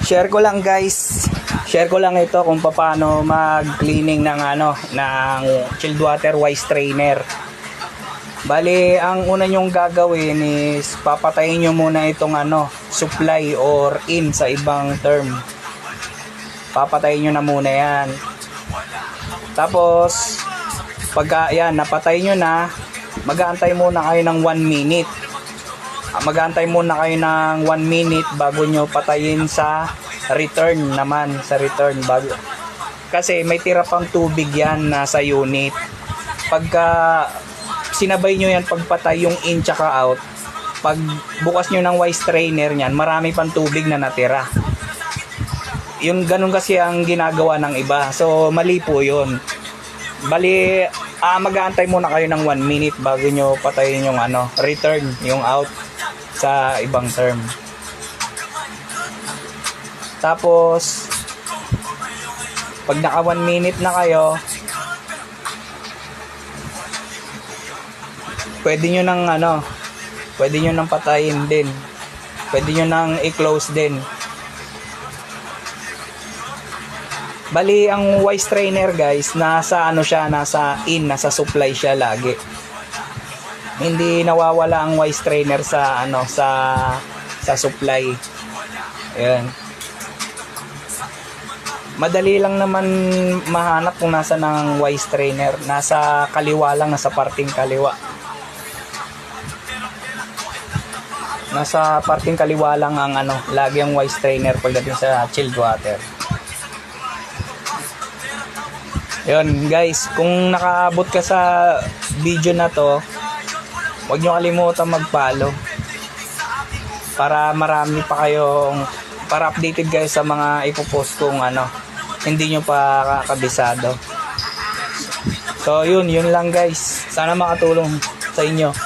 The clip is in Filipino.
Share ko lang guys. Share ko lang ito kung paano mag-cleaning ng ng chilled water wise strainer. Bali, ang una nyong gagawin is papatayin nyo muna itong supply or in sa ibang term. Papatayin nyo na muna yan. Tapos, pagka yan, napatay nyo na, mag-aantay muna kayo ng 1 minute. Mag-aantay muna kayo ng 1 minute bago nyo patayin sa return naman. Sa return bago. Kasi may tira pang tubig yan nasa unit. Pagka sinabay nyo yan pagpatay yung in tsaka out, pag bukas nyo ng wise strainer nyan, marami pang tubig na natira. Yung ganun kasi ang ginagawa ng iba. So mali po yun. Bali, mag-aantay muna kayo ng 1 minute bago nyo patayin yung return, yung out sa ibang term. Tapos pag naka 1 minute na kayo, pwede nyo nang patayin din. Pwede nyo nang i-close din. Bali, ang wise strainer guys, nasa nasa nasa supply siya lagi. Hindi nawawala ang wise strainer sa sa supply. Ayan. Madali lang naman mahanap kung nasa ng wise strainer. Nasa kaliwa lang, nasa parting kaliwa. Nasa parting kaliwa lang ang lagi ang wise strainer pagdating sa chilled water. Yun guys, kung nakaabot ka sa video na to, huwag nyo kalimutan mag-follow para marami pa kayong, para updated kayo sa mga ipopost kong hindi nyo pa kabisado. So yun lang guys, sana makatulong sa inyo.